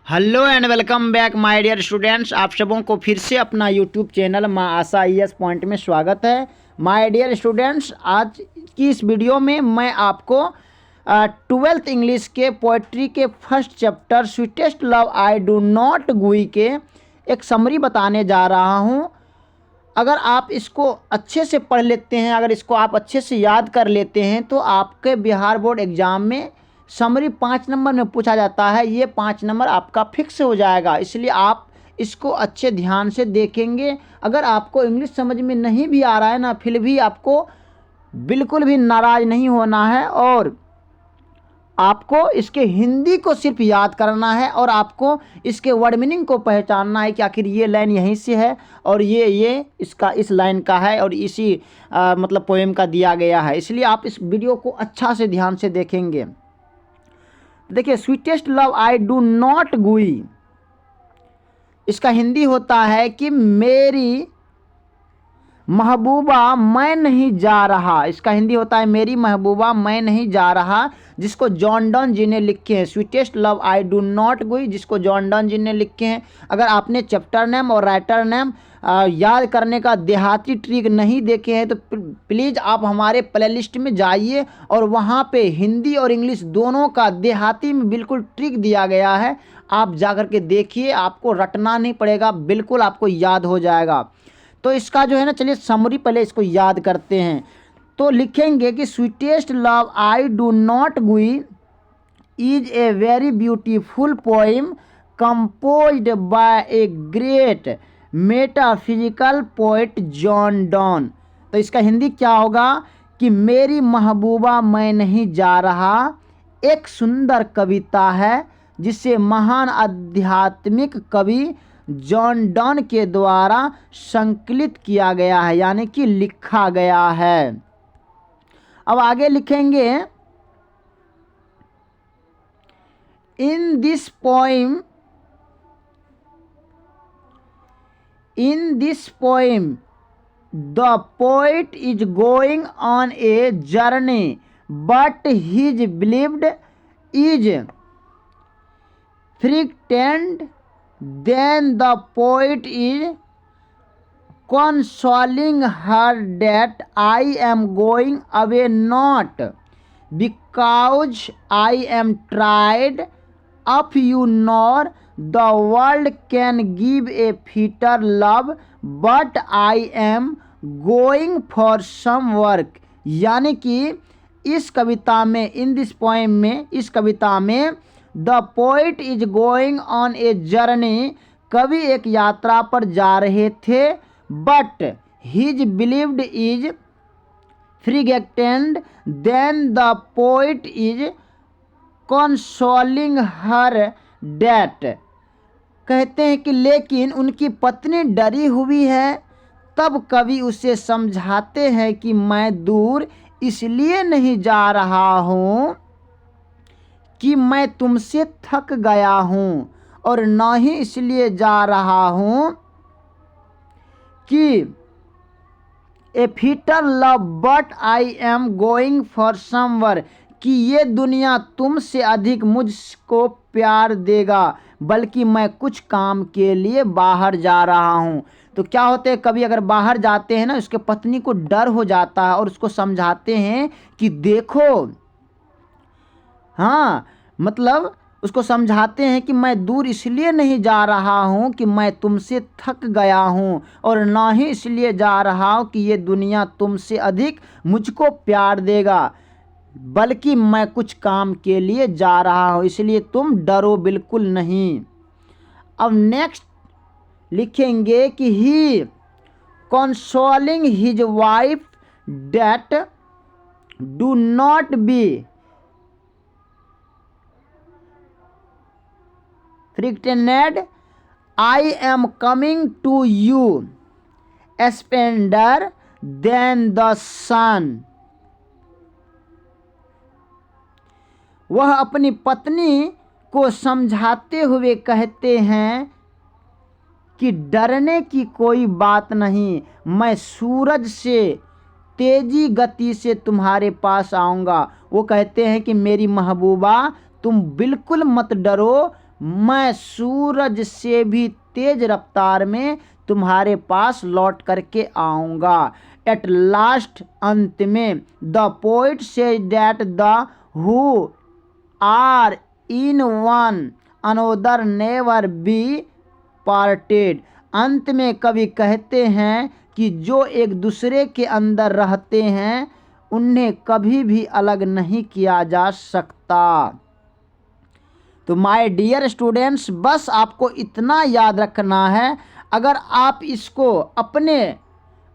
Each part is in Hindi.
Hello and welcome back my dear students. आप सबों को फिर से अपना यूट्यूब चैनल माँ आशा IAS पॉइंट में स्वागत है। माय डियर स्टूडेंट्स, आज की इस वीडियो में मैं आपको 12th इंग्लिश के पोइट्री के first chapter sweetest love I do not गुई के एक समरी बताने जा रहा हूँ। अगर आप इसको अच्छे से पढ़ लेते हैं, अगर इसको आप अच्छे से याद कर लेते हैं तो आपके बिहार बोर्ड एग्ज़ाम में समरी 5 नंबर में पूछा जाता है। ये 5 नंबर आपका फिक्स हो जाएगा, इसलिए आप इसको अच्छे ध्यान से देखेंगे। अगर आपको इंग्लिश समझ में नहीं भी आ रहा है ना, फिर भी आपको बिल्कुल भी नाराज़ नहीं होना है और आपको इसके हिंदी को सिर्फ याद करना है और आपको इसके वर्ड मीनिंग को पहचानना है कि आखिर ये लाइन यहीं से है और ये इसका इस लाइन का है और इसी मतलब पोएम का दिया गया है। इसलिए आप इस वीडियो को अच्छा से ध्यान से देखेंगे। देखिए, sweetest love I do not गुई, इसका हिंदी होता है कि मेरी महबूबा मैं नहीं जा रहा। इसका हिंदी होता है मेरी महबूबा मैं नहीं जा रहा, जिसको जॉन डन जी ने लिखे हैं। Sweetest love I do not गुई, जिसको जॉन डन जी ने लिखे हैं। अगर आपने चैप्टर नेम और राइटर नेम याद करने का देहाती ट्रिक नहीं देखे हैं तो प्लीज़ आप हमारे प्लेलिस्ट में जाइए और वहाँ पे हिंदी और इंग्लिश दोनों का देहाती में बिल्कुल ट्रिक दिया गया है। आप जा कर के देखिए, आपको रटना नहीं पड़ेगा, बिल्कुल आपको याद हो जाएगा। तो इसका जो है ना, चलिए समरी पहले इसको याद करते हैं। तो लिखेंगे कि sweetest love I do not go is a very beautiful poem composed by a great metaphysical poet John Donne. तो इसका हिंदी क्या होगा कि मेरी महबूबा मैं नहीं जा रहा एक सुंदर कविता है जिसे महान आध्यात्मिक कवि जॉन डन के द्वारा संकलित किया गया है, यानी कि लिखा गया है। अब आगे लिखेंगे, in this poem the poet is going on a journey but his beloved is frightened then the poet is consoling her that I am going away not because I am tired of you nor the world can give a fitter love but I am going for some work। यानी कि इस कविता में, इन दिस पोएम में, इस कविता में the poet is going on a journey, कवि एक यात्रा पर जा रहे थे, but his beloved is frightened then the poet is consoling her that. कहते हैं कि लेकिन उनकी पत्नी डरी हुई है, तब कवि उसे समझाते हैं कि मैं दूर इसलिए नहीं जा रहा हूँ कि मैं तुमसे थक गया हूँ और न ही इसलिए जा रहा हूँ कि a fitter love but I am going for somewhere, कि ये दुनिया तुमसे अधिक मुझको प्यार देगा, बल्कि मैं कुछ काम के लिए बाहर जा रहा हूँ। तो क्या होते हैं, कभी अगर बाहर जाते हैं ना, उसके पत्नी को डर हो जाता है और उसको समझाते हैं कि देखो, हाँ मतलब उसको समझाते हैं कि मैं दूर इसलिए नहीं जा रहा हूँ कि मैं तुमसे थक गया हूँ और ना ही इसलिए जा रहा हूँ कि ये दुनिया तुमसे अधिक मुझको प्यार देगा, बल्कि मैं कुछ काम के लिए जा रहा हूँ, इसलिए तुम डरो बिल्कुल नहीं। अब नेक्स्ट लिखेंगे कि he consoling his wife that do not be frightened I am coming to you splendour then the sun. वह अपनी पत्नी को समझाते हुए कहते हैं कि डरने की कोई बात नहीं, मैं सूरज से तेजी गति से तुम्हारे पास आऊँगा। वो कहते हैं कि मेरी महबूबा तुम बिल्कुल मत डरो, मैं सूरज से भी तेज रफ्तार में तुम्हारे पास लौट करके आऊँगा। एट लास्ट, अंत में, the poet says that the who are in one another never be parted. अंत में कवि कहते हैं कि जो एक दूसरे के अंदर रहते हैं उन्हें कभी भी अलग नहीं किया जा सकता। तो माय डियर स्टूडेंट्स, बस आपको इतना याद रखना है, अगर आप इसको अपने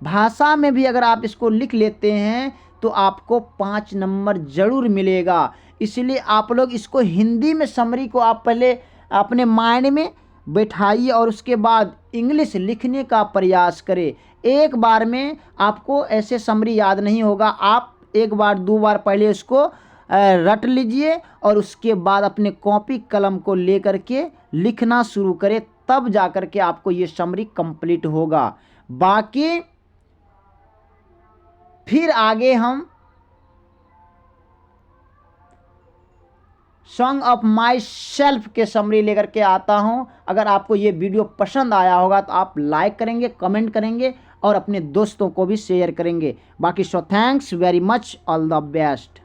भाषा में भी अगर आप इसको लिख लेते हैं तो आपको 5 नंबर ज़रूर मिलेगा। इसलिए आप लोग इसको हिंदी में समरी को आप पहले अपने माइंड में बैठाइए और उसके बाद इंग्लिश लिखने का प्रयास करें। एक बार में आपको ऐसे समरी याद नहीं होगा, आप एक बार 2 बार पहले उसको रट लीजिए और उसके बाद अपने कॉपी कलम को लेकर के लिखना शुरू करें, तब जाकर के आपको ये समरी कंप्लीट होगा। बाकी फिर आगे हम सॉन्ग ऑफ माई सेल्फ के समरी लेकर के आता हूं। अगर आपको ये वीडियो पसंद आया होगा तो आप लाइक करेंगे, कमेंट करेंगे और अपने दोस्तों को भी शेयर करेंगे। बाकी so thanks very much, all the best.